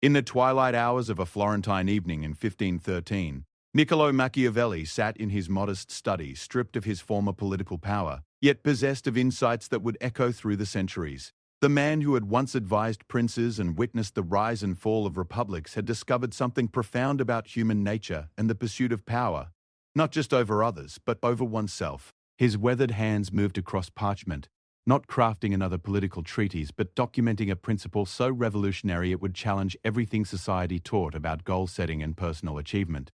In the twilight hours of a Florentine evening in 1513, Niccolo Machiavelli sat in his modest study, stripped of his former political power, yet possessed of insights that would echo through the centuries. The man who had once advised princes and witnessed the rise and fall of republics had discovered something profound about human nature and the pursuit of power, not just over others, but over oneself. His weathered hands moved across parchment, not crafting another political treatise, but documenting a principle so revolutionary it would challenge everything society taught about goal setting and personal achievement.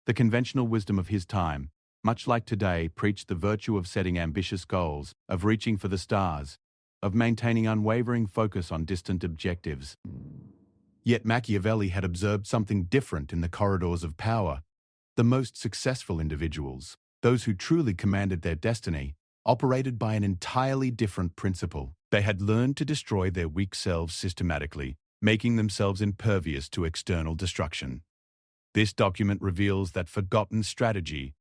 The conventional wisdom of his time, much like today, preached the virtue of setting ambitious goals, of reaching for the stars, of maintaining unwavering focus on distant objectives. Yet Machiavelli had observed something different in the corridors of power. The most successful individuals, those who truly commanded their destiny, operated by an entirely different principle. They had learned to destroy their weak selves systematically, making themselves impervious to external destruction. This document reveals that forgotten strategy,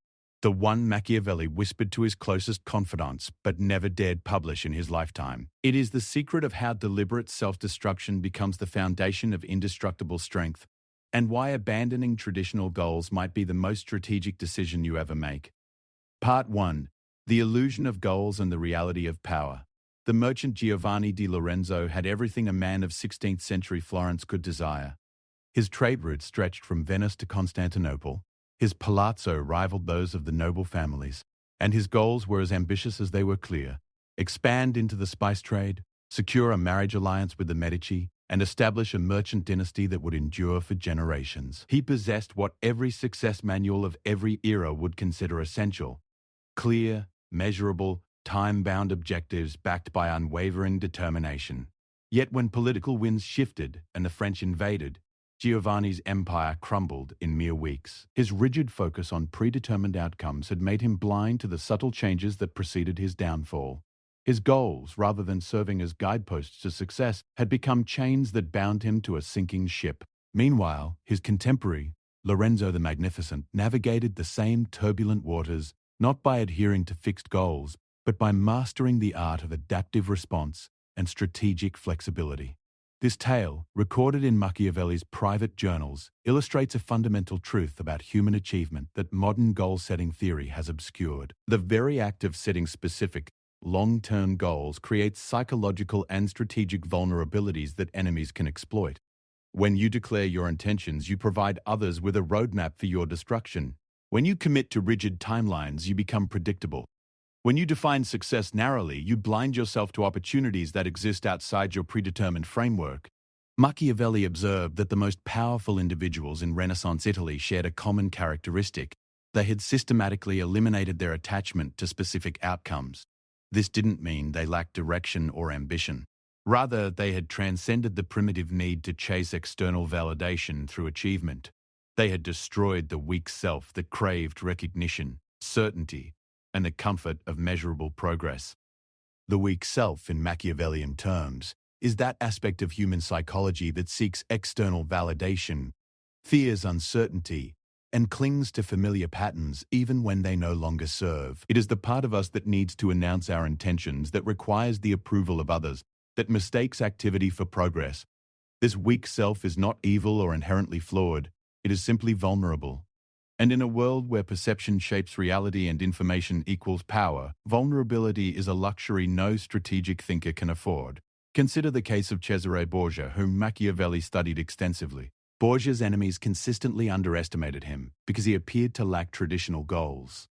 the one Machiavelli whispered to his closest confidants but never dared publish in his lifetime. It is the secret of how deliberate self-destruction becomes the foundation of indestructible strength, and why abandoning traditional goals might be the most strategic decision you ever make. Part 1. The Illusion of Goals and the Reality of Power. The merchant Giovanni di Lorenzo had everything a man of 16th century Florence could desire. His trade routes stretched from Venice to Constantinople. His palazzo rivaled those of the noble families, and his goals were as ambitious as they were clear: expand into the spice trade, secure a marriage alliance with the Medici, and establish a merchant dynasty that would endure for generations. He possessed what every success manual of every era would consider essential: clear, measurable, time-bound objectives backed by unwavering determination. Yet when political winds shifted and the French invaded, Giovanni's empire crumbled in mere weeks. His rigid focus on predetermined outcomes had made him blind to the subtle changes that preceded his downfall. His goals, rather than serving as guideposts to success, had become chains that bound him to a sinking ship. Meanwhile, his contemporary, Lorenzo the Magnificent, navigated the same turbulent waters, not by adhering to fixed goals, but by mastering the art of adaptive response and strategic flexibility. This tale, recorded in Machiavelli's private journals, illustrates a fundamental truth about human achievement that modern goal-setting theory has obscured. The very act of setting specific, long-term goals creates psychological and strategic vulnerabilities that enemies can exploit. When you declare your intentions, you provide others with a roadmap for your destruction. When you commit to rigid timelines, you become predictable. When you define success narrowly, you blind yourself to opportunities that exist outside your predetermined framework. Machiavelli observed that the most powerful individuals in Renaissance Italy shared a common characteristic: they had systematically eliminated their attachment to specific outcomes. This didn't mean they lacked direction or ambition. Rather, they had transcended the primitive need to chase external validation through achievement. They had destroyed the weak self that craved recognition, certainty, and the comfort of measurable progress. The weak self, in Machiavellian terms, is that aspect of human psychology that seeks external validation, fears uncertainty, and clings to familiar patterns even when they no longer serve. It is the part of us that needs to announce our intentions, that requires the approval of others, that mistakes activity for progress. This weak self is not evil or inherently flawed. It is simply vulnerable. And in a world where perception shapes reality and information equals power, vulnerability is a luxury no strategic thinker can afford. Consider the case of Cesare Borgia, whom Machiavelli studied extensively. Borgia's enemies consistently underestimated him because he appeared to lack traditional goals.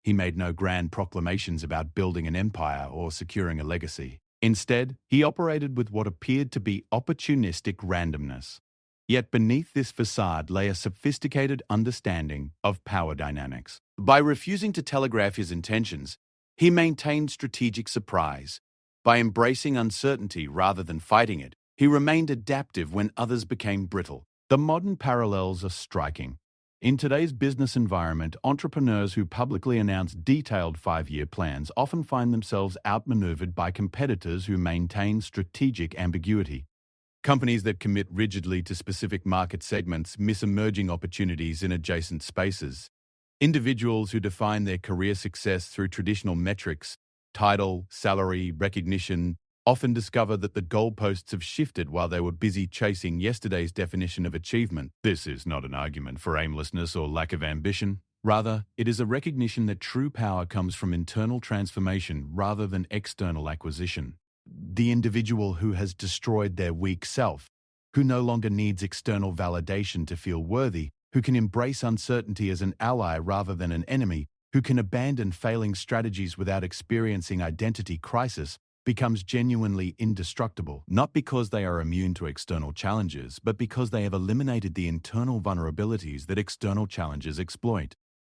He made no grand proclamations about building an empire or securing a legacy. Instead, he operated with what appeared to be opportunistic randomness. Yet beneath this facade lay a sophisticated understanding of power dynamics. By refusing to telegraph his intentions, he maintained strategic surprise. By embracing uncertainty rather than fighting it, he remained adaptive when others became brittle. The modern parallels are striking. In today's business environment, entrepreneurs who publicly announce detailed 5-year plans often find themselves outmaneuvered by competitors who maintain strategic ambiguity. Companies that commit rigidly to specific market segments miss emerging opportunities in adjacent spaces. Individuals who define their career success through traditional metrics, title, salary, recognition, often discover that the goalposts have shifted while they were busy chasing yesterday's definition of achievement. This is not an argument for aimlessness or lack of ambition. Rather, it is a recognition that true power comes from internal transformation rather than external acquisition. The individual who has destroyed their weak self, who no longer needs external validation to feel worthy, who can embrace uncertainty as an ally rather than an enemy, who can abandon failing strategies without experiencing identity crisis, becomes genuinely indestructible, not because they are immune to external challenges, but because they have eliminated the internal vulnerabilities that external challenges exploit.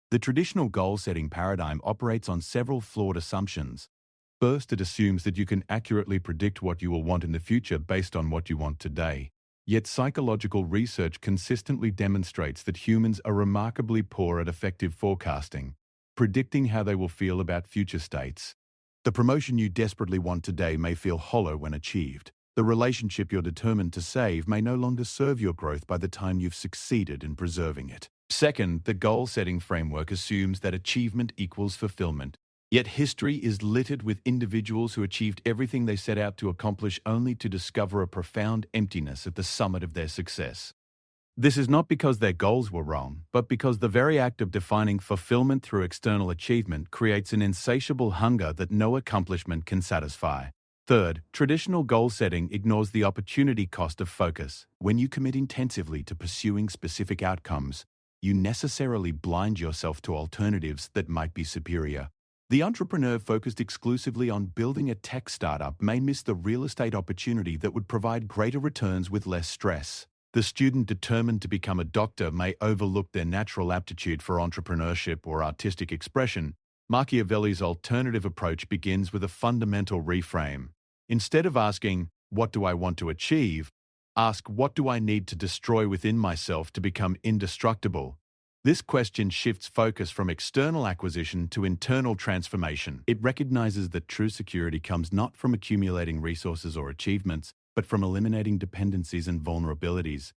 The traditional goal-setting paradigm operates on several flawed assumptions. First, it assumes that you can accurately predict what you will want in the future based on what you want today. Yet psychological research consistently demonstrates that humans are remarkably poor at effective forecasting, predicting how they will feel about future states. The promotion you desperately want today may feel hollow when achieved. The relationship you're determined to save may no longer serve your growth by the time you've succeeded in preserving it. Second, the goal-setting framework assumes that achievement equals fulfillment. Yet history is littered with individuals who achieved everything they set out to accomplish only to discover a profound emptiness at the summit of their success. This is not because their goals were wrong, but because the very act of defining fulfillment through external achievement creates an insatiable hunger that no accomplishment can satisfy. Third, traditional goal setting ignores the opportunity cost of focus. When you commit intensively to pursuing specific outcomes, you necessarily blind yourself to alternatives that might be superior. The entrepreneur focused exclusively on building a tech startup may miss the real estate opportunity that would provide greater returns with less stress. The student determined to become a doctor may overlook their natural aptitude for entrepreneurship or artistic expression. Machiavelli's alternative approach begins with a fundamental reframe. Instead of asking, "What do I want to achieve?" ask, "What do I need to destroy within myself to become indestructible?" This question shifts focus from external acquisition to internal transformation. It recognizes that true security comes not from accumulating resources or achievements, but from eliminating dependencies and vulnerabilities.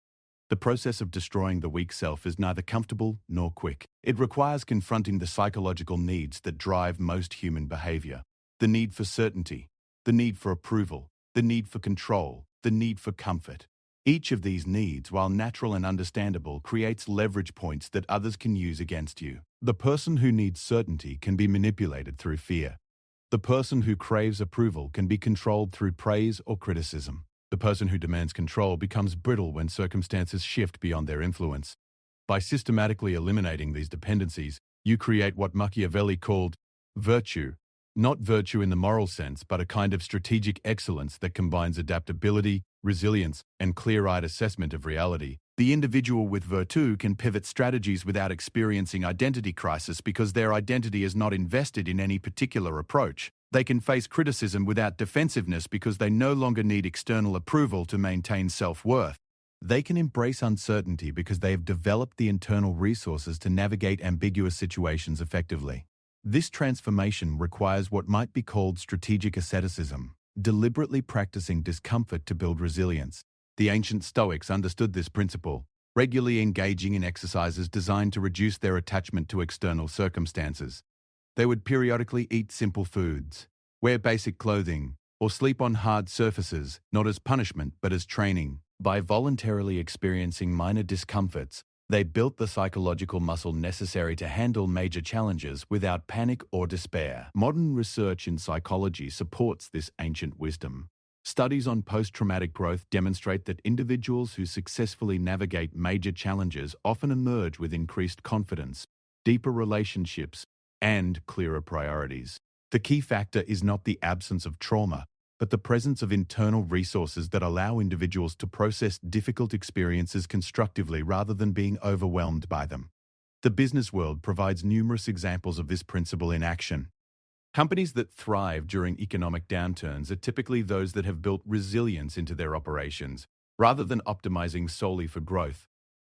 The process of destroying the weak self is neither comfortable nor quick. It requires confronting the psychological needs that drive most human behavior. The need for certainty, the need for approval, the need for control, the need for comfort. Each of these needs, while natural and understandable, creates leverage points that others can use against you. The person who needs certainty can be manipulated through fear. The person who craves approval can be controlled through praise or criticism. The person who demands control becomes brittle when circumstances shift beyond their influence. By systematically eliminating these dependencies, you create what Machiavelli called virtue. Not virtue in the moral sense, but a kind of strategic excellence that combines adaptability, resilience, and clear-eyed assessment of reality. The individual with virtue can pivot strategies without experiencing identity crisis because their identity is not invested in any particular approach. They can face criticism without defensiveness because they no longer need external approval to maintain self-worth. They can embrace uncertainty because they have developed the internal resources to navigate ambiguous situations effectively. This transformation requires what might be called strategic asceticism, deliberately practicing discomfort to build resilience. The ancient Stoics understood this principle, regularly engaging in exercises designed to reduce their attachment to external circumstances. They would periodically eat simple foods, wear basic clothing, or sleep on hard surfaces, not as punishment but as training. By voluntarily experiencing minor discomforts, they built the psychological muscle necessary to handle major challenges without panic or despair. Modern research in psychology supports this ancient wisdom. Studies on post-traumatic growth demonstrate that individuals who successfully navigate major challenges often emerge with increased confidence, deeper relationships, and clearer priorities. The key factor is not the absence of trauma, but the presence of internal resources that allow individuals to process difficult experiences constructively rather than being overwhelmed by them. The business world provides numerous examples of this principle in action. Companies that thrive during economic downturns are typically those that have built resilience into their operations, rather than optimizing solely for growth.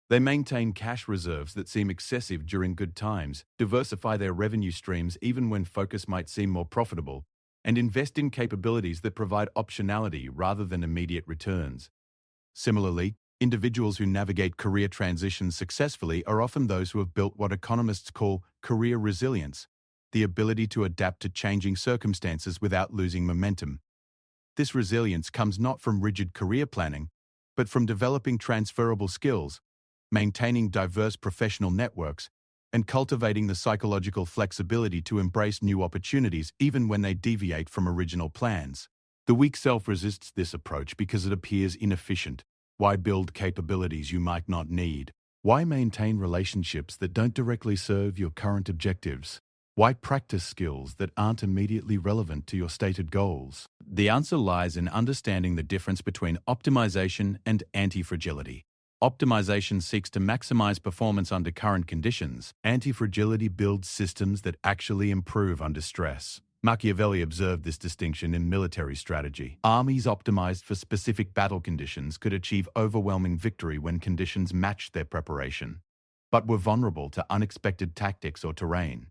They maintain cash reserves that seem excessive during good times, diversify their revenue streams even when focus might seem more profitable, and invest in capabilities that provide optionality rather than immediate returns. Similarly, individuals who navigate career transitions successfully are often those who have built what economists call career resilience, the ability to adapt to changing circumstances without losing momentum. This resilience comes not from rigid career planning, but from developing transferable skills, maintaining diverse professional networks, and cultivating the psychological flexibility to embrace new opportunities even when they deviate from original plans. The weak self resists this approach because it appears inefficient. Why build capabilities you might not need? Why maintain relationships that don't directly serve your current objectives? Why practice skills that aren't immediately relevant to your stated goals? The answer lies in understanding the difference between optimization and anti-fragility. Optimization seeks to maximize performance under current conditions. Anti-fragility builds systems that actually improve under stress. Machiavelli observed this distinction in military strategy. Armies optimized for specific battle conditions could achieve overwhelming victory when conditions matched their preparation, but were vulnerable to unexpected tactics or terrain.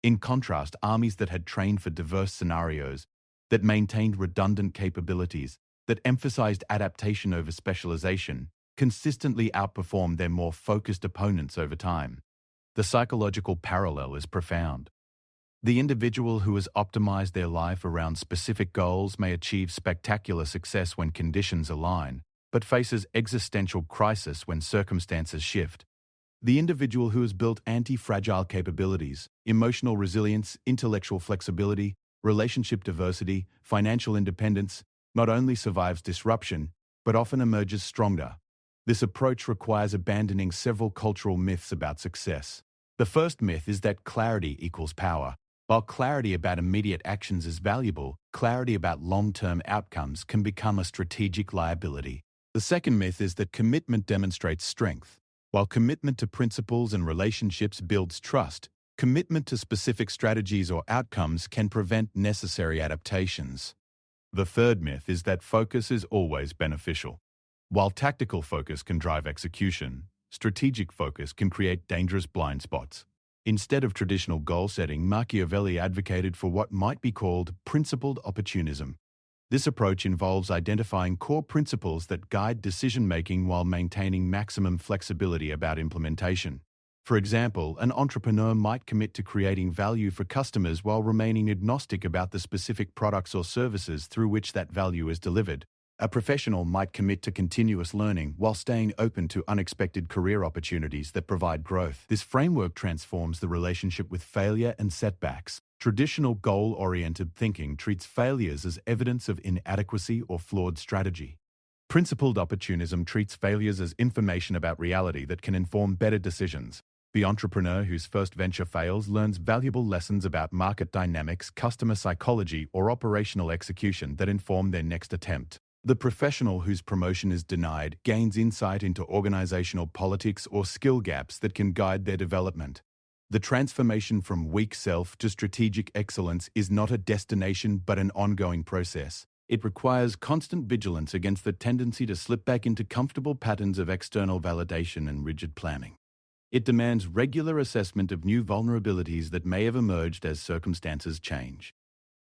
In contrast, armies that had trained for diverse scenarios, that maintained redundant capabilities, that emphasized adaptation over specialization, consistently outperformed their more focused opponents over time. The psychological parallel is profound. The individual who has optimized their life around specific goals may achieve spectacular success when conditions align, but faces existential crisis when circumstances shift. The individual who has built anti-fragile capabilities, emotional resilience, intellectual flexibility, relationship diversity, financial independence, not only survives disruption, but often emerges stronger. This approach requires abandoning several cultural myths about success. The first myth is that clarity equals power. While clarity about immediate actions is valuable, clarity about long-term outcomes can become a strategic liability. The second myth is that commitment demonstrates strength. While commitment to principles and relationships builds trust, commitment to specific strategies or outcomes can prevent necessary adaptations. The third myth is that focus is always beneficial. While tactical focus can drive execution, strategic focus can create dangerous blind spots. Instead of traditional goal setting, Machiavelli advocated for what might be called principled opportunism. This approach involves identifying core principles that guide decision-making while maintaining maximum flexibility about implementation. For example, an entrepreneur might commit to creating value for customers while remaining agnostic about the specific products or services through which that value is delivered. A professional might commit to continuous learning while staying open to unexpected career opportunities that provide growth. This framework transforms the relationship with failure and setbacks. Traditional goal-oriented thinking treats failures as evidence of inadequacy or flawed strategy. Principled opportunism treats failures as information about reality that can inform better decisions. The entrepreneur whose first venture fails learns valuable lessons about market dynamics, customer psychology, or operational execution that inform their next attempt. The professional whose promotion is denied gains insight into organizational politics or skill gaps that can guide their development. The transformation from weak self to strategic excellence is not a destination but an ongoing process. It requires constant vigilance against the tendency to slip back into comfortable patterns of external validation and rigid planning. It demands regular assessment of new vulnerabilities that may have emerged as circumstances change.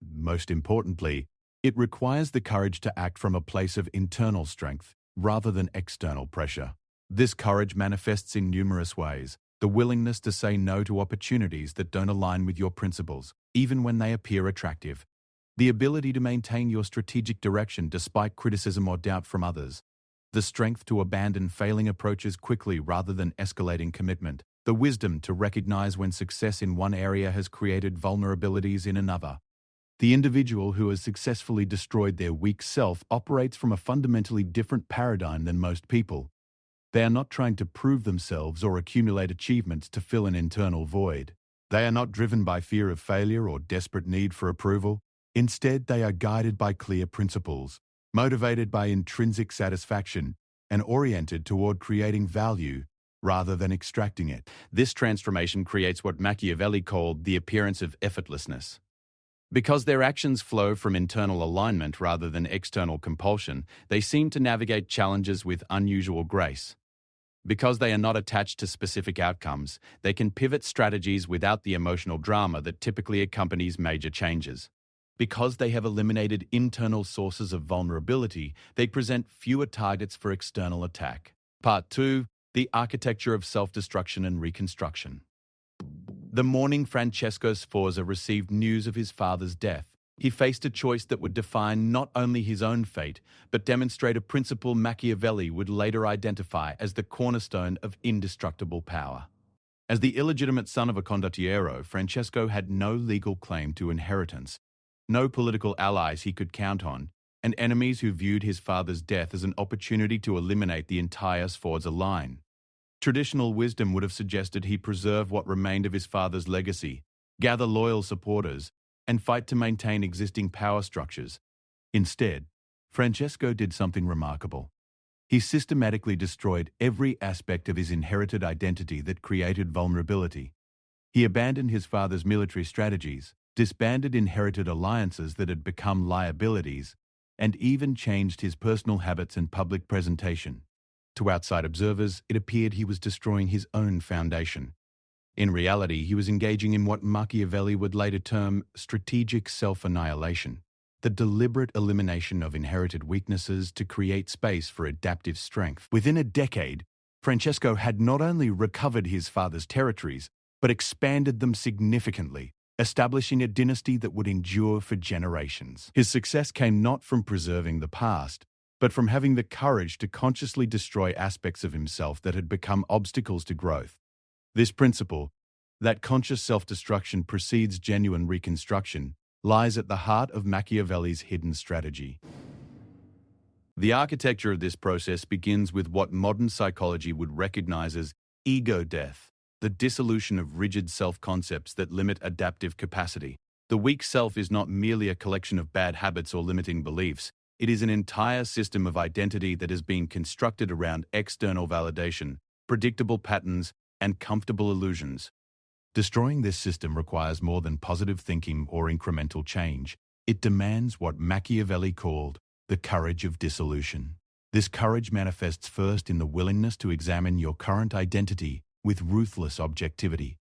Most importantly, it requires the courage to act from a place of internal strength rather than external pressure. This courage manifests in numerous ways. The willingness to say no to opportunities that don't align with your principles, even when they appear attractive. The ability to maintain your strategic direction despite criticism or doubt from others. The strength to abandon failing approaches quickly rather than escalating commitment. The wisdom to recognize when success in one area has created vulnerabilities in another. The individual who has successfully destroyed their weak self operates from a fundamentally different paradigm than most people. They are not trying to prove themselves or accumulate achievements to fill an internal void. They are not driven by fear of failure or desperate need for approval. Instead, they are guided by clear principles, motivated by intrinsic satisfaction, and oriented toward creating value rather than extracting it. This transformation creates what Machiavelli called the appearance of effortlessness. Because their actions flow from internal alignment rather than external compulsion, they seem to navigate challenges with unusual grace. Because they are not attached to specific outcomes, they can pivot strategies without the emotional drama that typically accompanies major changes. Because they have eliminated internal sources of vulnerability, they present fewer targets for external attack. Part 2. The Architecture of Self-Destruction and Reconstruction. The morning Francesco Sforza received news of his father's death, He faced a choice that would define not only his own fate, but demonstrate a principle Machiavelli would later identify as the cornerstone of indestructible power. As the illegitimate son of a condottiero, Francesco had no legal claim to inheritance, no political allies he could count on, and enemies who viewed his father's death as an opportunity to eliminate the entire Sforza line. Traditional wisdom would have suggested he preserve what remained of his father's legacy, gather loyal supporters, and fight to maintain existing power structures. Instead, Francesco did something remarkable. He systematically destroyed every aspect of his inherited identity that created vulnerability. He abandoned his father's military strategies, disbanded inherited alliances that had become liabilities, and even changed his personal habits and public presentation. To outside observers, it appeared he was destroying his own foundation. In reality, he was engaging in what Machiavelli would later term strategic self-annihilation, the deliberate elimination of inherited weaknesses to create space for adaptive strength. Within a decade, Francesco had not only recovered his father's territories, but expanded them significantly, establishing a dynasty that would endure for generations. His success came not from preserving the past, but from having the courage to consciously destroy aspects of himself that had become obstacles to growth. This principle, that conscious self-destruction precedes genuine reconstruction, lies at the heart of Machiavelli's hidden strategy. The architecture of this process begins with what modern psychology would recognize as ego death, the dissolution of rigid self-concepts that limit adaptive capacity. The weak self is not merely a collection of bad habits or limiting beliefs. It is an entire system of identity that has been constructed around external validation, predictable patterns, and comfortable illusions. Destroying this system requires more than positive thinking or incremental change. It demands what Machiavelli called the courage of dissolution. This courage manifests first in the willingness to examine your current identity with ruthless objectivity.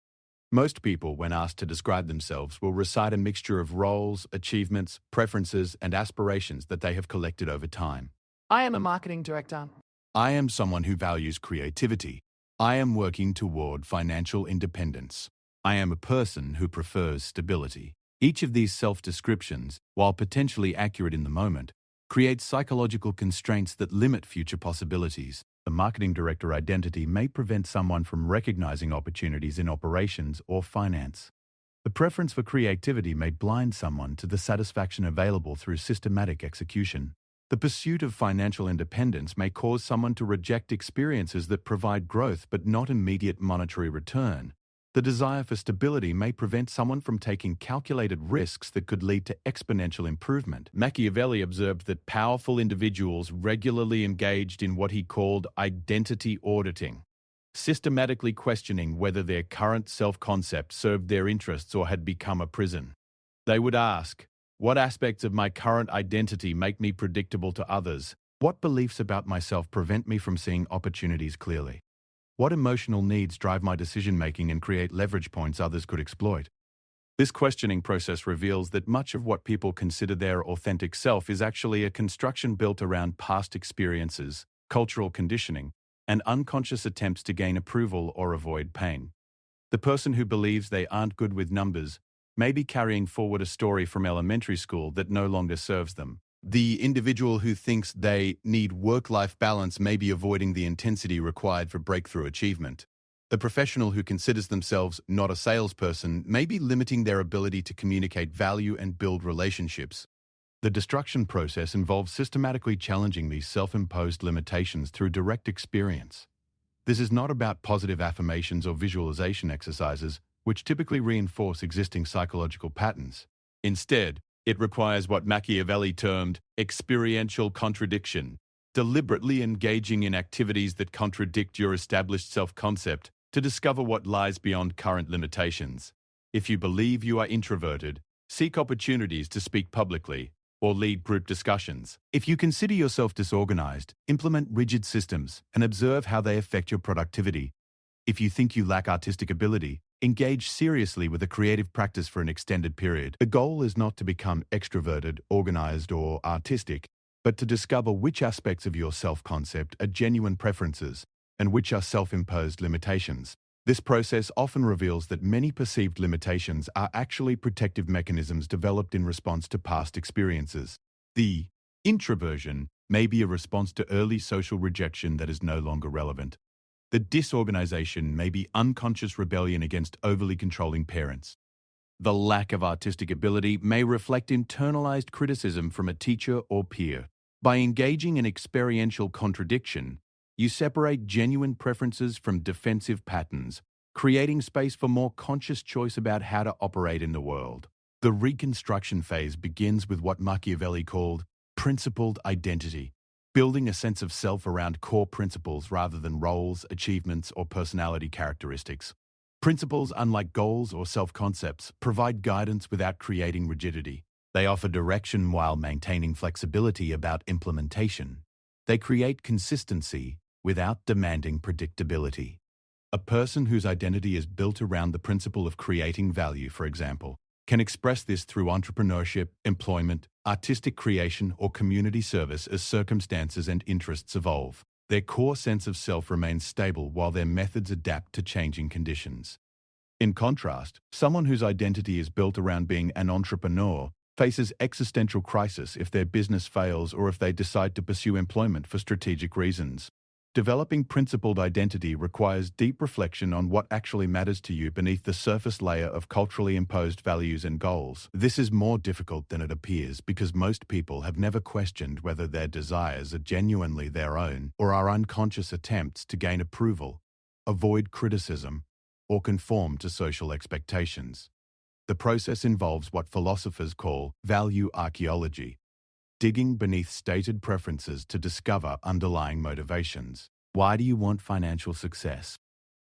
Most people, when asked to describe themselves, will recite a mixture of roles, achievements, preferences, and aspirations that they have collected over time. I am a marketing director. I am someone who values creativity. I am working toward financial independence. I am a person who prefers stability. Each of these self-descriptions, while potentially accurate in the moment, creates psychological constraints that limit future possibilities. The marketing director identity may prevent someone from recognizing opportunities in operations or finance. The preference for creativity may blind someone to the satisfaction available through systematic execution. The pursuit of financial independence may cause someone to reject experiences that provide growth but not immediate monetary return. The desire for stability may prevent someone from taking calculated risks that could lead to exponential improvement. Machiavelli observed that powerful individuals regularly engaged in what he called identity auditing, systematically questioning whether their current self-concept served their interests or had become a prison. They would ask, what aspects of my current identity make me predictable to others? What beliefs about myself prevent me from seeing opportunities clearly? What emotional needs drive my decision-making and create leverage points others could exploit? This questioning process reveals that much of what people consider their authentic self is actually a construction built around past experiences, cultural conditioning, and unconscious attempts to gain approval or avoid pain. The person who believes they aren't good with numbers may be carrying forward a story from elementary school that no longer serves them. The individual who thinks they need work-life balance may be avoiding the intensity required for breakthrough achievement. The professional who considers themselves not a salesperson may be limiting their ability to communicate value and build relationships. The destruction process involves systematically challenging these self-imposed limitations through direct experience. This is not about positive affirmations or visualization exercises, which typically reinforce existing psychological patterns. Instead, it requires what Machiavelli termed experiential contradiction, deliberately engaging in activities that contradict your established self-concept to discover what lies beyond current limitations. If you believe you are introverted, seek opportunities to speak publicly or lead group discussions. If you consider yourself disorganized, implement rigid systems and observe how they affect your productivity. If you think you lack artistic ability, engage seriously with a creative practice for an extended period. The goal is not to become extroverted, organized, or artistic, but to discover which aspects of your self-concept are genuine preferences and which are self-imposed limitations. This process often reveals that many perceived limitations are actually protective mechanisms developed in response to past experiences. The introversion may be a response to early social rejection that is no longer relevant. The disorganization may be unconscious rebellion against overly controlling parents. The lack of artistic ability may reflect internalized criticism from a teacher or peer. By engaging in experiential contradiction, you separate genuine preferences from defensive patterns, creating space for more conscious choice about how to operate in the world. The reconstruction phase begins with what Machiavelli called principled identity, building a sense of self around core principles rather than roles, achievements, or personality characteristics. Principles, unlike goals or self-concepts, provide guidance without creating rigidity. They offer direction while maintaining flexibility about implementation. They create consistency without demanding predictability. A person whose identity is built around the principle of creating value, for example, can express this through entrepreneurship, employment, artistic creation, or community service as circumstances and interests evolve. Their core sense of self remains stable while their methods adapt to changing conditions. In contrast, someone whose identity is built around being an entrepreneur faces existential crisis if their business fails or if they decide to pursue employment for strategic reasons. Developing principled identity requires deep reflection on what actually matters to you beneath the surface layer of culturally imposed values and goals. This is more difficult than it appears because most people have never questioned whether their desires are genuinely their own or are unconscious attempts to gain approval, avoid criticism, or conform to social expectations. The process involves what philosophers call value archaeology, digging beneath stated preferences to discover underlying motivations. Why do you want financial success?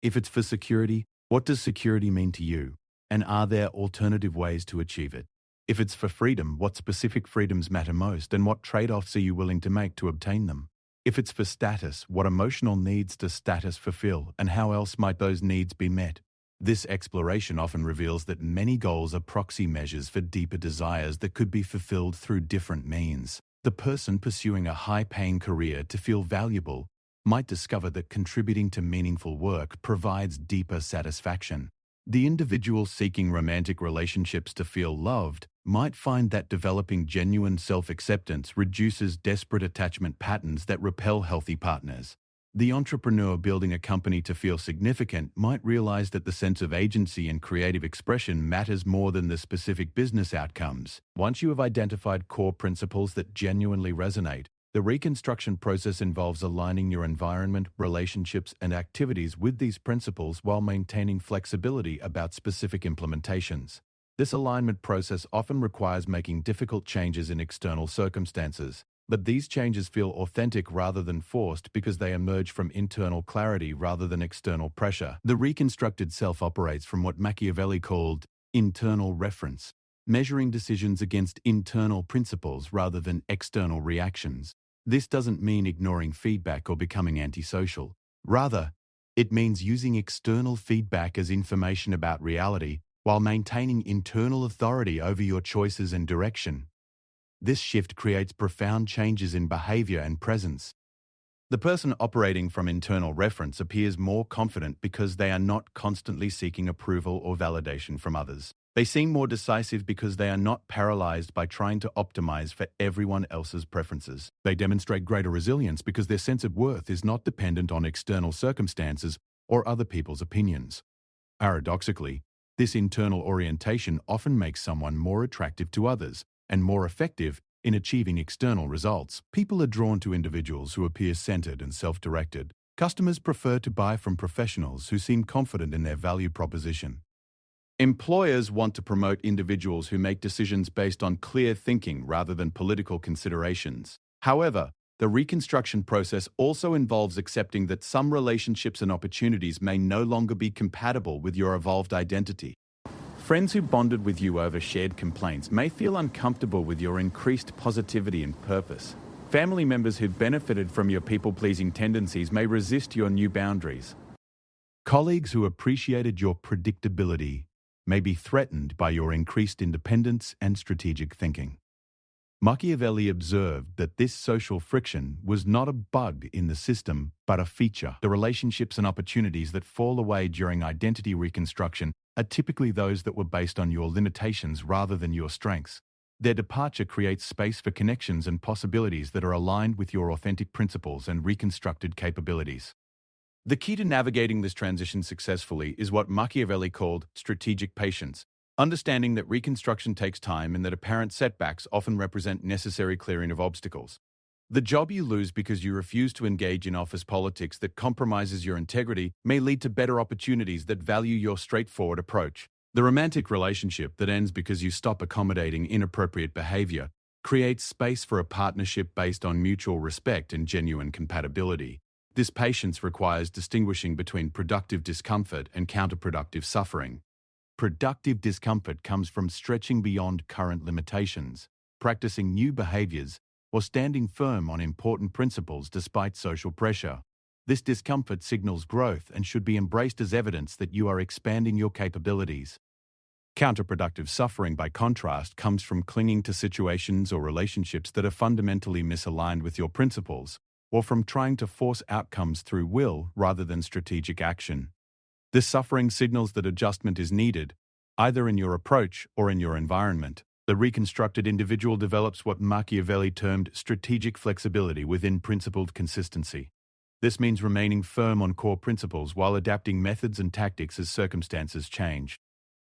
If it's for security, what does security mean to you? And are there alternative ways to achieve it? If it's for freedom, what specific freedoms matter most and what trade-offs are you willing to make to obtain them? If it's for status, what emotional needs does status fulfill and how else might those needs be met? This exploration often reveals that many goals are proxy measures for deeper desires that could be fulfilled through different means. The person pursuing a high-paying career to feel valuable might discover that contributing to meaningful work provides deeper satisfaction. The individual seeking romantic relationships to feel loved might find that developing genuine self-acceptance reduces desperate attachment patterns that repel healthy partners. The entrepreneur building a company to feel significant might realize that the sense of agency and creative expression matters more than the specific business outcomes. Once you have identified core principles that genuinely resonate, the reconstruction process involves aligning your environment, relationships, and activities with these principles while maintaining flexibility about specific implementations. This alignment process often requires making difficult changes in external circumstances. But these changes feel authentic rather than forced because they emerge from internal clarity rather than external pressure. The reconstructed self operates from what Machiavelli called internal reference, measuring decisions against internal principles rather than external reactions. This doesn't mean ignoring feedback or becoming antisocial. Rather, it means using external feedback as information about reality while maintaining internal authority over your choices and direction. This shift creates profound changes in behavior and presence. The person operating from internal reference appears more confident because they are not constantly seeking approval or validation from others. They seem more decisive because they are not paralyzed by trying to optimize for everyone else's preferences. They demonstrate greater resilience because their sense of worth is not dependent on external circumstances or other people's opinions. Paradoxically, this internal orientation often makes someone more attractive to others and more effective in achieving external results. People are drawn to individuals who appear centered and self-directed. Customers prefer to buy from professionals who seem confident in their value proposition. Employers want to promote individuals who make decisions based on clear thinking rather than political considerations. However, the reconstruction process also involves accepting that some relationships and opportunities may no longer be compatible with your evolved identity. Friends who bonded with you over shared complaints may feel uncomfortable with your increased positivity and purpose. Family members who benefited from your people-pleasing tendencies may resist your new boundaries. Colleagues who appreciated your predictability may be threatened by your increased independence and strategic thinking. Machiavelli observed that this social friction was not a bug in the system, but a feature. The relationships and opportunities that fall away during identity reconstruction are typically those that were based on your limitations rather than your strengths. Their departure creates space for connections and possibilities that are aligned with your authentic principles and reconstructed capabilities. The key to navigating this transition successfully is what Machiavelli called strategic patience, understanding that reconstruction takes time and that apparent setbacks often represent necessary clearing of obstacles. The job you lose because you refuse to engage in office politics that compromises your integrity may lead to better opportunities that value your straightforward approach. The romantic relationship that ends because you stop accommodating inappropriate behavior creates space for a partnership based on mutual respect and genuine compatibility. This patience requires distinguishing between productive discomfort and counterproductive suffering. Productive discomfort comes from stretching beyond current limitations, practicing new behaviors, or standing firm on important principles despite social pressure. This discomfort signals growth and should be embraced as evidence that you are expanding your capabilities. Counterproductive suffering, by contrast, comes from clinging to situations or relationships that are fundamentally misaligned with your principles, or from trying to force outcomes through will rather than strategic action. This suffering signals that adjustment is needed, either in your approach or in your environment. The reconstructed individual develops what Machiavelli termed strategic flexibility within principled consistency. This means remaining firm on core principles while adapting methods and tactics as circumstances change.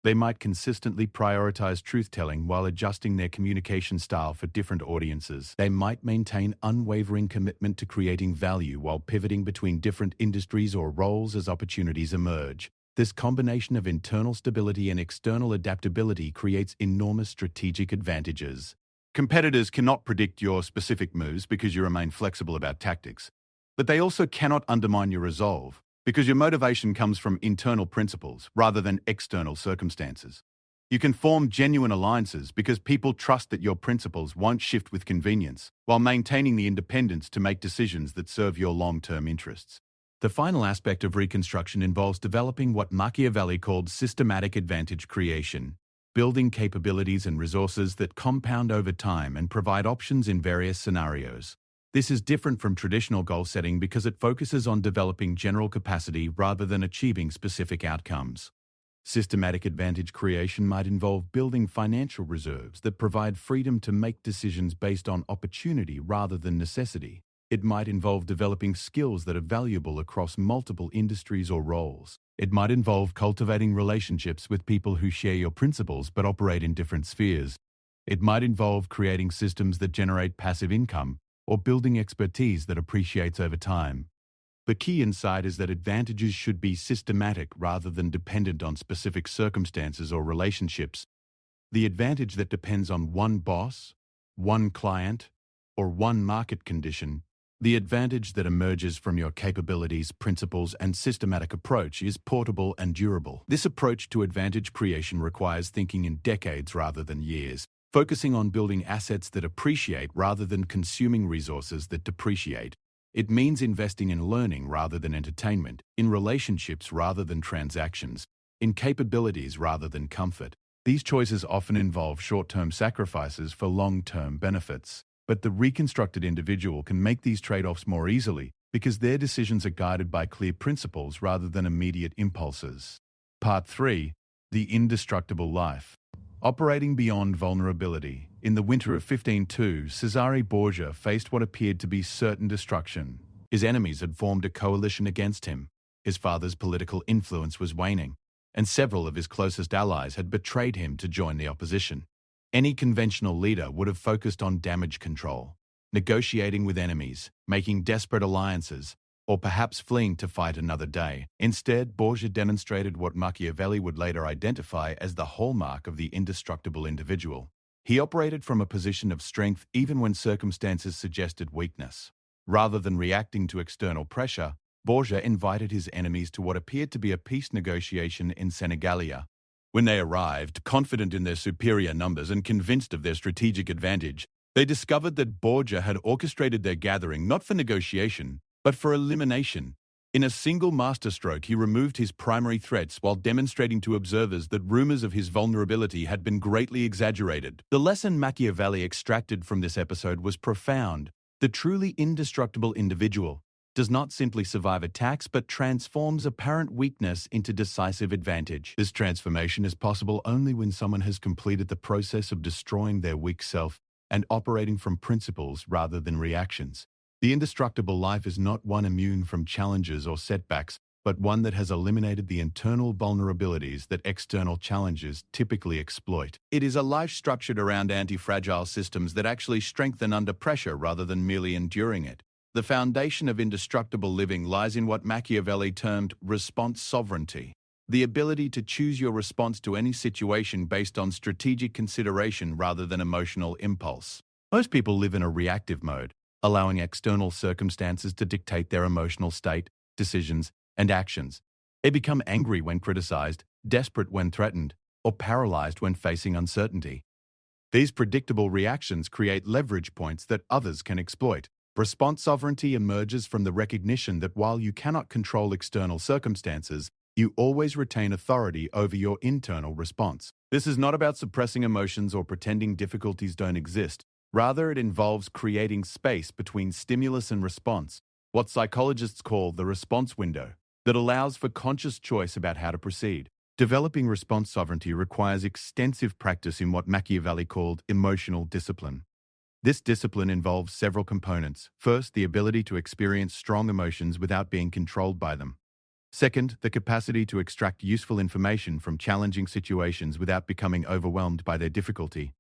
They might consistently prioritize truth-telling while adjusting their communication style for different audiences. They might maintain unwavering commitment to creating value while pivoting between different industries or roles as opportunities emerge. This combination of internal stability and external adaptability creates enormous strategic advantages. Competitors cannot predict your specific moves because you remain flexible about tactics, but they also cannot undermine your resolve, because your motivation comes from internal principles rather than external circumstances. You can form genuine alliances because people trust that your principles won't shift with convenience, while maintaining the independence to make decisions that serve your long-term interests. The final aspect of reconstruction involves developing what Machiavelli called systematic advantage creation, building capabilities and resources that compound over time and provide options in various scenarios. This is different from traditional goal setting because it focuses on developing general capacity rather than achieving specific outcomes. Systematic advantage creation might involve building financial reserves that provide freedom to make decisions based on opportunity rather than necessity. It might involve developing skills that are valuable across multiple industries or roles. It might involve cultivating relationships with people who share your principles but operate in different spheres. It might involve creating systems that generate passive income, or building expertise that appreciates over time. The key insight is that advantages should be systematic rather than dependent on specific circumstances or relationships. The advantage that depends on one boss, one client, or one market condition, the advantage that emerges from your capabilities, principles, and systematic approach is portable and durable. This approach to advantage creation requires thinking in decades rather than years, focusing on building assets that appreciate rather than consuming resources that depreciate. It means investing in learning rather than entertainment, in relationships rather than transactions, in capabilities rather than comfort. These choices often involve short-term sacrifices for long-term benefits, but the reconstructed individual can make these trade-offs more easily because their decisions are guided by clear principles rather than immediate impulses. Part 3. The Indestructible Life. Operating beyond vulnerability. In the winter of 1502, Cesare Borgia faced what appeared to be certain destruction. His enemies had formed a coalition against him. His father's political influence was waning, and several of his closest allies had betrayed him to join the opposition. Any conventional leader would have focused on damage control, negotiating with enemies, making desperate alliances, or perhaps fleeing to fight another day. Instead, Borgia demonstrated what Machiavelli would later identify as the hallmark of the indestructible individual. He operated from a position of strength even when circumstances suggested weakness. Rather than reacting to external pressure, Borgia invited his enemies to what appeared to be a peace negotiation in Senegalia. When they arrived, confident in their superior numbers and convinced of their strategic advantage, they discovered that Borgia had orchestrated their gathering not for negotiation, but for elimination. In a single masterstroke, he removed his primary threats while demonstrating to observers that rumors of his vulnerability had been greatly exaggerated. The lesson Machiavelli extracted from this episode was profound. The truly indestructible individual does not simply survive attacks but transforms apparent weakness into decisive advantage. This transformation is possible only when someone has completed the process of destroying their weak self and operating from principles rather than reactions. The indestructible life is not one immune from challenges or setbacks, but one that has eliminated the internal vulnerabilities that external challenges typically exploit. It is a life structured around anti-fragile systems that actually strengthen under pressure rather than merely enduring it. The foundation of indestructible living lies in what Machiavelli termed response sovereignty, the ability to choose your response to any situation based on strategic consideration rather than emotional impulse. Most people live in a reactive mode, allowing external circumstances to dictate their emotional state, decisions, and actions. They become angry when criticized, desperate when threatened, or paralyzed when facing uncertainty. These predictable reactions create leverage points that others can exploit. Response sovereignty emerges from the recognition that while you cannot control external circumstances, you always retain authority over your internal response. This is not about suppressing emotions or pretending difficulties don't exist. Rather, it involves creating space between stimulus and response, what psychologists call the response window, that allows for conscious choice about how to proceed. Developing response sovereignty requires extensive practice in what Machiavelli called emotional discipline. This discipline involves several components. First, the ability to experience strong emotions without being controlled by them. Second, the capacity to extract useful information from challenging situations without becoming overwhelmed by their difficulty.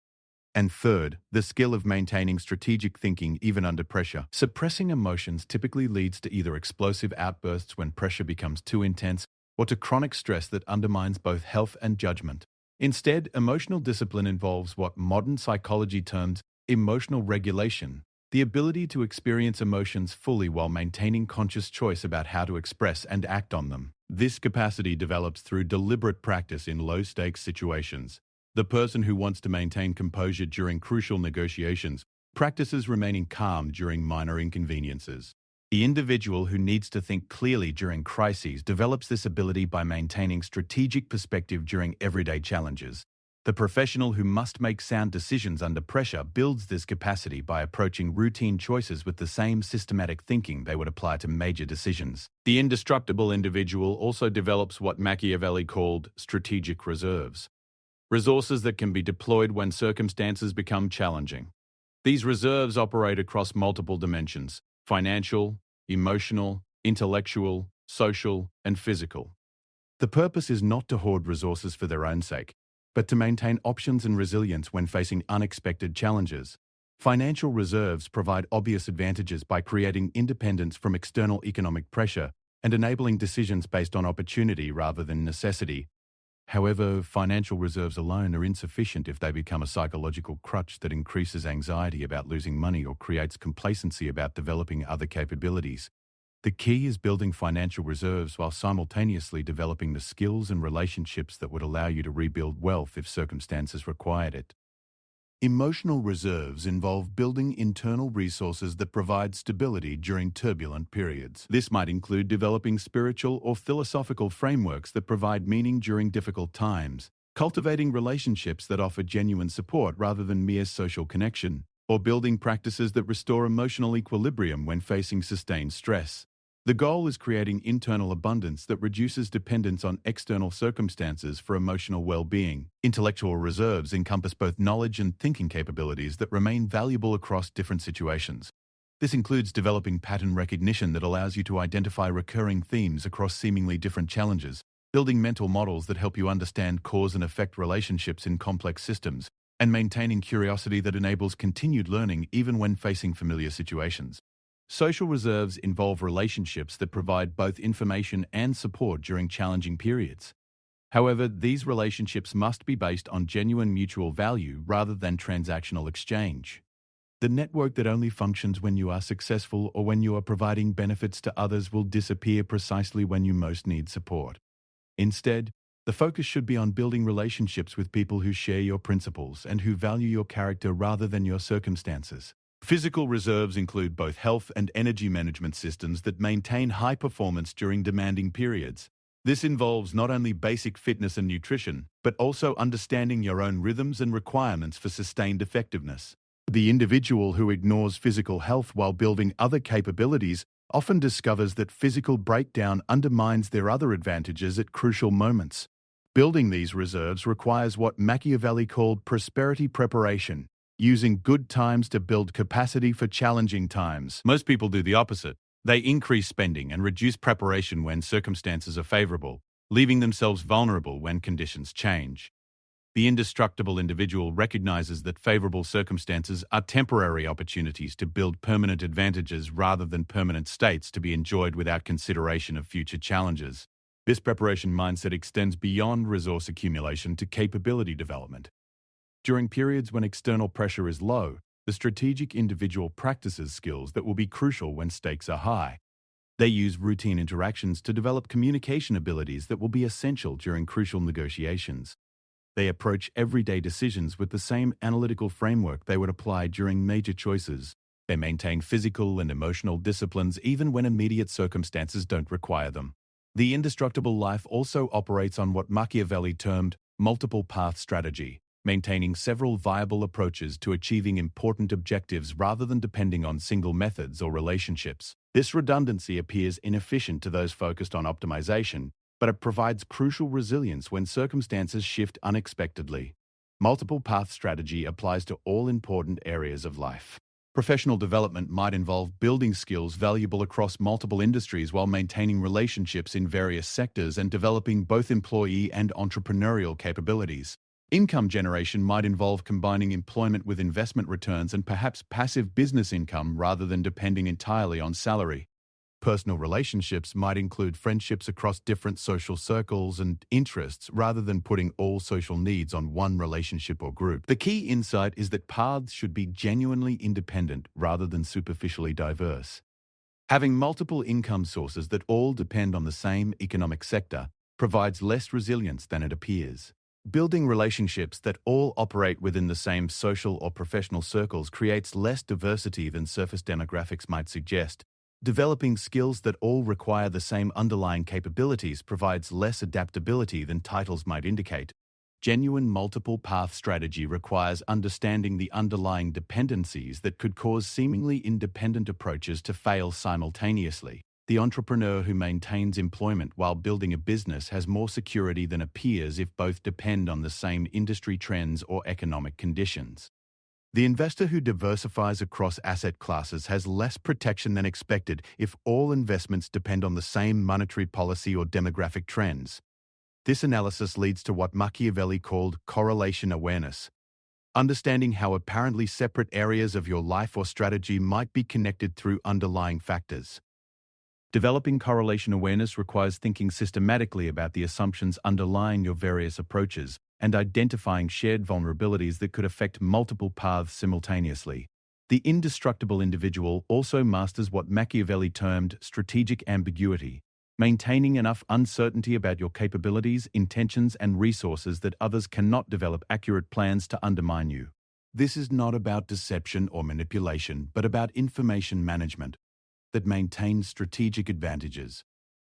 And third, the skill of maintaining strategic thinking even under pressure. Suppressing emotions typically leads to either explosive outbursts when pressure becomes too intense or to chronic stress that undermines both health and judgment. Instead, emotional discipline involves what modern psychology terms emotional regulation, the ability to experience emotions fully while maintaining conscious choice about how to express and act on them. This capacity develops through deliberate practice in low-stakes situations. The person who wants to maintain composure during crucial negotiations practices remaining calm during minor inconveniences. The individual who needs to think clearly during crises develops this ability by maintaining strategic perspective during everyday challenges. The professional who must make sound decisions under pressure builds this capacity by approaching routine choices with the same systematic thinking they would apply to major decisions. The indestructible individual also develops what Machiavelli called strategic reserves. Resources that can be deployed when circumstances become challenging. These reserves operate across multiple dimensions: financial, emotional, intellectual, social, and physical. The purpose is not to hoard resources for their own sake, but to maintain options and resilience when facing unexpected challenges. Financial reserves provide obvious advantages by creating independence from external economic pressure and enabling decisions based on opportunity rather than necessity. However, financial reserves alone are insufficient if they become a psychological crutch that increases anxiety about losing money or creates complacency about developing other capabilities. The key is building financial reserves while simultaneously developing the skills and relationships that would allow you to rebuild wealth if circumstances required it. Emotional reserves involve building internal resources that provide stability during turbulent periods. This might include developing spiritual or philosophical frameworks that provide meaning during difficult times, cultivating relationships that offer genuine support rather than mere social connection, or building practices that restore emotional equilibrium when facing sustained stress. The goal is creating internal abundance that reduces dependence on external circumstances for emotional well-being. Intellectual reserves encompass both knowledge and thinking capabilities that remain valuable across different situations. This includes developing pattern recognition that allows you to identify recurring themes across seemingly different challenges, building mental models that help you understand cause and effect relationships in complex systems, and maintaining curiosity that enables continued learning even when facing familiar situations. Social reserves involve relationships that provide both information and support during challenging periods. However, these relationships must be based on genuine mutual value rather than transactional exchange. The network that only functions when you are successful or when you are providing benefits to others will disappear precisely when you most need support. Instead, the focus should be on building relationships with people who share your principles and who value your character rather than your circumstances. Physical reserves include both health and energy management systems that maintain high performance during demanding periods. This involves not only basic fitness and nutrition, but also understanding your own rhythms and requirements for sustained effectiveness. The individual who ignores physical health while building other capabilities often discovers that physical breakdown undermines their other advantages at crucial moments. Building these reserves requires what Machiavelli called prosperity preparation, using good times to build capacity for challenging times. Most people do the opposite. They increase spending and reduce preparation when circumstances are favorable, leaving themselves vulnerable when conditions change. The indestructible individual recognizes that favorable circumstances are temporary opportunities to build permanent advantages rather than permanent states to be enjoyed without consideration of future challenges. This preparation mindset extends beyond resource accumulation to capability development. During periods when external pressure is low, the strategic individual practices skills that will be crucial when stakes are high. They use routine interactions to develop communication abilities that will be essential during crucial negotiations. They approach everyday decisions with the same analytical framework they would apply during major choices. They maintain physical and emotional disciplines even when immediate circumstances don't require them. The indestructible life also operates on what Machiavelli termed multiple path strategy, maintaining several viable approaches to achieving important objectives rather than depending on single methods or relationships. This redundancy appears inefficient to those focused on optimization, but it provides crucial resilience when circumstances shift unexpectedly. Multiple path strategy applies to all important areas of life. Professional development might involve building skills valuable across multiple industries while maintaining relationships in various sectors and developing both employee and entrepreneurial capabilities. Income generation might involve combining employment with investment returns and perhaps passive business income rather than depending entirely on salary. Personal relationships might include friendships across different social circles and interests rather than putting all social needs on one relationship or group. The key insight is that paths should be genuinely independent rather than superficially diverse. Having multiple income sources that all depend on the same economic sector provides less resilience than it appears. Building relationships that all operate within the same social or professional circles creates less diversity than surface demographics might suggest. Developing skills that all require the same underlying capabilities provides less adaptability than titles might indicate. Genuine multiple path strategy requires understanding the underlying dependencies that could cause seemingly independent approaches to fail simultaneously. The entrepreneur who maintains employment while building a business has more security than appears if both depend on the same industry trends or economic conditions. The investor who diversifies across asset classes has less protection than expected if all investments depend on the same monetary policy or demographic trends. This analysis leads to what Machiavelli called correlation awareness, understanding how apparently separate areas of your life or strategy might be connected through underlying factors. Developing correlation awareness requires thinking systematically about the assumptions underlying your various approaches and identifying shared vulnerabilities that could affect multiple paths simultaneously. The indestructible individual also masters what Machiavelli termed strategic ambiguity, maintaining enough uncertainty about your capabilities, intentions, and resources that others cannot develop accurate plans to undermine you. This is not about deception or manipulation, but about information management that maintains strategic advantages.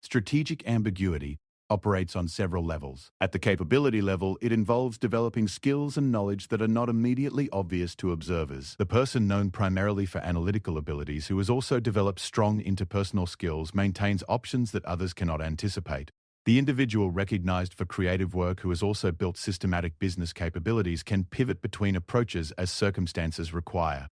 Strategic ambiguity operates on several levels. At the capability level, it involves developing skills and knowledge that are not immediately obvious to observers. The person known primarily for analytical abilities who has also developed strong interpersonal skills maintains options that others cannot anticipate. The individual recognized for creative work who has also built systematic business capabilities can pivot between approaches as circumstances require.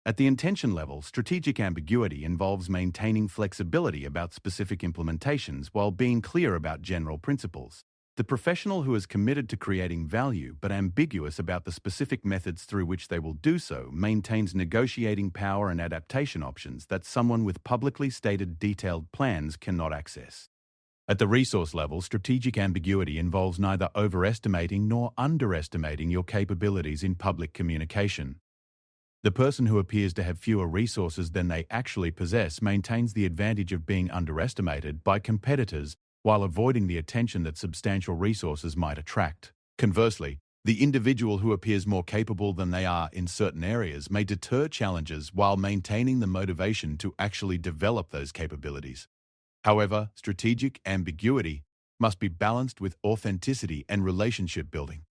At the intention level, strategic ambiguity involves maintaining flexibility about specific implementations while being clear about general principles. The professional who is committed to creating value but ambiguous about the specific methods through which they will do so maintains negotiating power and adaptation options that someone with publicly stated detailed plans cannot access. At the resource level, strategic ambiguity involves neither overestimating nor underestimating your capabilities in public communication. The person who appears to have fewer resources than they actually possess maintains the advantage of being underestimated by competitors while avoiding the attention that substantial resources might attract. Conversely, The individual who appears more capable than they are in certain areas may deter challenges while maintaining the motivation to actually develop those capabilities. However, strategic ambiguity must be balanced with authenticity and relationship building.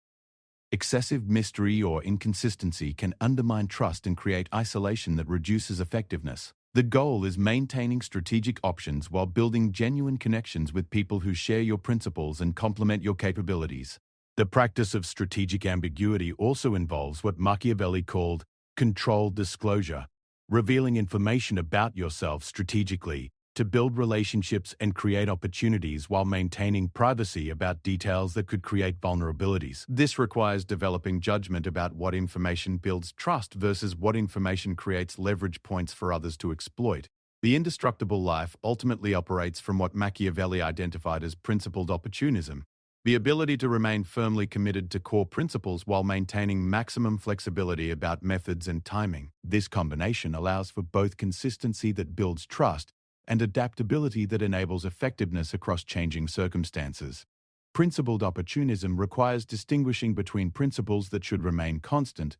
Excessive mystery or inconsistency can undermine trust and create isolation that reduces effectiveness. The goal is maintaining strategic options while building genuine connections with people who share your principles and complement your capabilities. The practice of strategic ambiguity also involves what Machiavelli called controlled disclosure, revealing information about yourself strategically to build relationships and create opportunities while maintaining privacy about details that could create vulnerabilities. This requires developing judgment about what information builds trust versus what information creates leverage points for others to exploit. The indestructible life ultimately operates from what Machiavelli identified as principled opportunism, the ability to remain firmly committed to core principles while maintaining maximum flexibility about methods and timing. This combination allows for both consistency that builds trust and adaptability that enables effectiveness across changing circumstances. Principled opportunism requires distinguishing between principles that should remain constant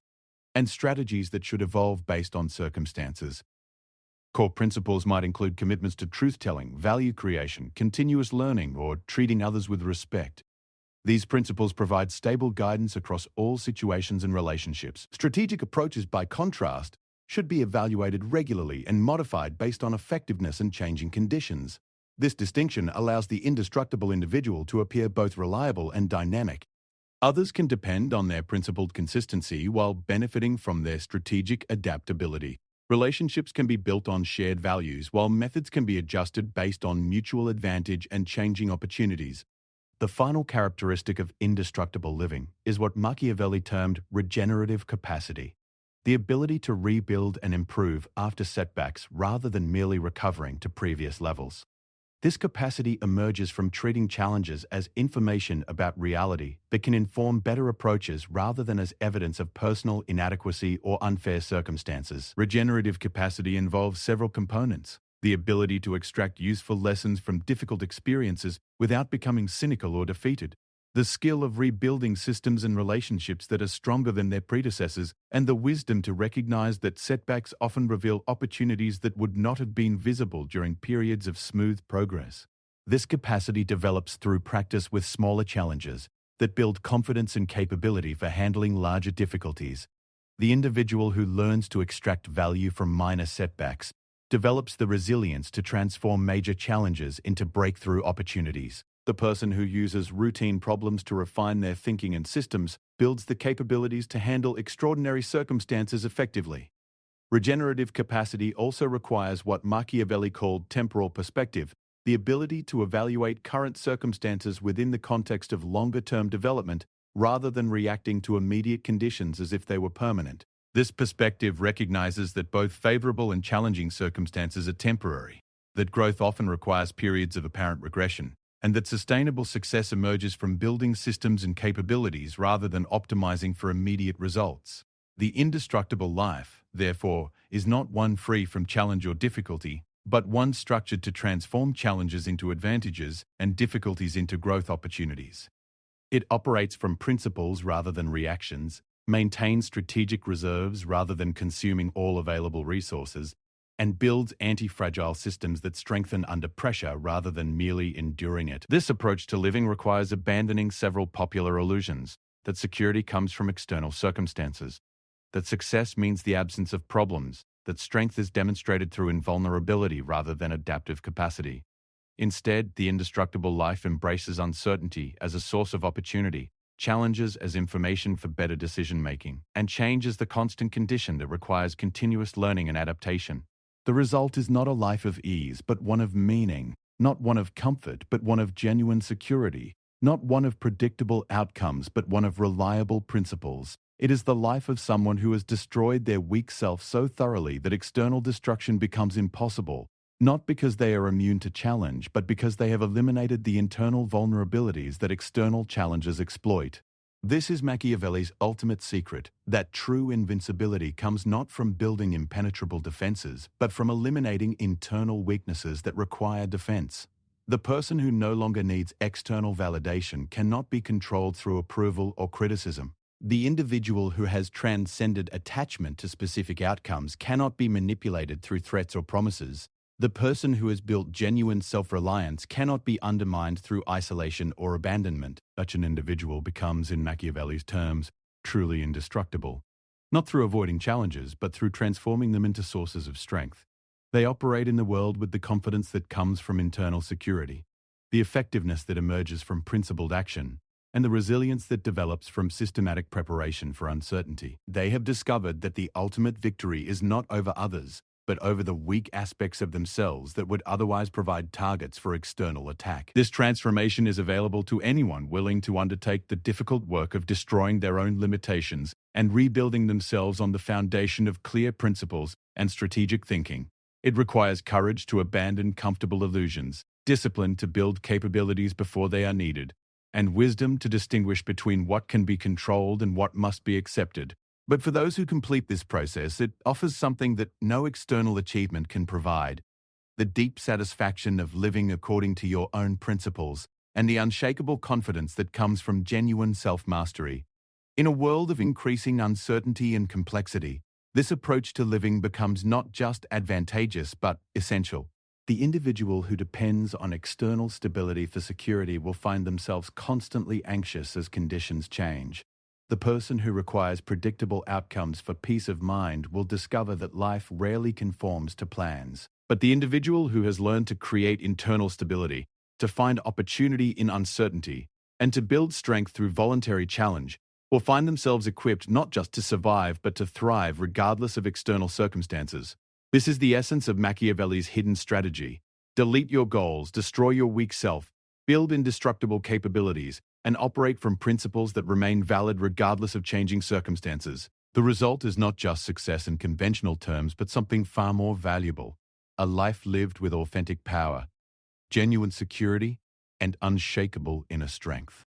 and strategies that should evolve based on circumstances. Core principles might include commitments to truth-telling, value creation, continuous learning, or treating others with respect. These principles provide stable guidance across all situations and relationships. Strategic approaches, by contrast, should be evaluated regularly and modified based on effectiveness and changing conditions. This distinction allows the indestructible individual to appear both reliable and dynamic. Others can depend on their principled consistency while benefiting from their strategic adaptability. Relationships can be built on shared values, while methods can be adjusted based on mutual advantage and changing opportunities. The final characteristic of indestructible living is what Machiavelli termed regenerative capacity, the ability to rebuild and improve after setbacks rather than merely recovering to previous levels. This capacity emerges from treating challenges as information about reality that can inform better approaches rather than as evidence of personal inadequacy or unfair circumstances. Regenerative capacity involves several components: the ability to extract useful lessons from difficult experiences without becoming cynical or defeated, the skill of rebuilding systems and relationships that are stronger than their predecessors, and the wisdom to recognize that setbacks often reveal opportunities that would not have been visible during periods of smooth progress. This capacity develops through practice with smaller challenges that build confidence and capability for handling larger difficulties. The individual who learns to extract value from minor setbacks develops the resilience to transform major challenges into breakthrough opportunities. The person who uses routine problems to refine their thinking and systems builds the capabilities to handle extraordinary circumstances effectively. Regenerative capacity also requires what Machiavelli called temporal perspective, the ability to evaluate current circumstances within the context of longer-term development rather than reacting to immediate conditions as if they were permanent. This perspective recognizes that both favorable and challenging circumstances are temporary, that growth often requires periods of apparent regression, and that sustainable success emerges from building systems and capabilities rather than optimizing for immediate results. The indestructible life, therefore, is not one free from challenge or difficulty, but one structured to transform challenges into advantages and difficulties into growth opportunities. It operates from principles rather than reactions, maintains strategic reserves rather than consuming all available resources, and builds anti-fragile systems that strengthen under pressure rather than merely enduring it. This approach to living requires abandoning several popular illusions: that security comes from external circumstances, that success means the absence of problems, that strength is demonstrated through invulnerability rather than adaptive capacity. Instead, the indestructible life embraces uncertainty as a source of opportunity, challenges as information for better decision-making, and change as the constant condition that requires continuous learning and adaptation. The result is not a life of ease, but one of meaning, not one of comfort, but one of genuine security, not one of predictable outcomes, but one of reliable principles. It is the life of someone who has destroyed their weak self so thoroughly that external destruction becomes impossible, not because they are immune to challenge, but because they have eliminated the internal vulnerabilities that external challenges exploit. This is Machiavelli's ultimate secret, that true invincibility comes not from building impenetrable defenses, but from eliminating internal weaknesses that require defense. The person who no longer needs external validation cannot be controlled through approval or criticism. The individual who has transcended attachment to specific outcomes cannot be manipulated through threats or promises. The person who has built genuine self-reliance cannot be undermined through isolation or abandonment. Such an individual becomes, in Machiavelli's terms, truly indestructible, not through avoiding challenges, but through transforming them into sources of strength. They operate in the world with the confidence that comes from internal security, the effectiveness that emerges from principled action, and the resilience that develops from systematic preparation for uncertainty. They have discovered that the ultimate victory is not over others, but over the weak aspects of themselves that would otherwise provide targets for external attack. This transformation is available to anyone willing to undertake the difficult work of destroying their own limitations and rebuilding themselves on the foundation of clear principles and strategic thinking. It requires courage to abandon comfortable illusions, discipline to build capabilities before they are needed, and wisdom to distinguish between what can be controlled and what must be accepted. But for those who complete this process, it offers something that no external achievement can provide: the deep satisfaction of living according to your own principles and the unshakable confidence that comes from genuine self-mastery. In a world of increasing uncertainty and complexity, this approach to living becomes not just advantageous but essential. The individual who depends on external stability for security will find themselves constantly anxious as conditions change. The person who requires predictable outcomes for peace of mind will discover that life rarely conforms to plans. But the individual who has learned to create internal stability, to find opportunity in uncertainty, and to build strength through voluntary challenge, will find themselves equipped not just to survive but to thrive regardless of external circumstances. This is the essence of Machiavelli's hidden strategy. Delete your goals, destroy your weak self, build indestructible capabilities, and operate from principles that remain valid regardless of changing circumstances. The result is not just success in conventional terms, but something far more valuable: a life lived with authentic power, genuine security, and unshakable inner strength.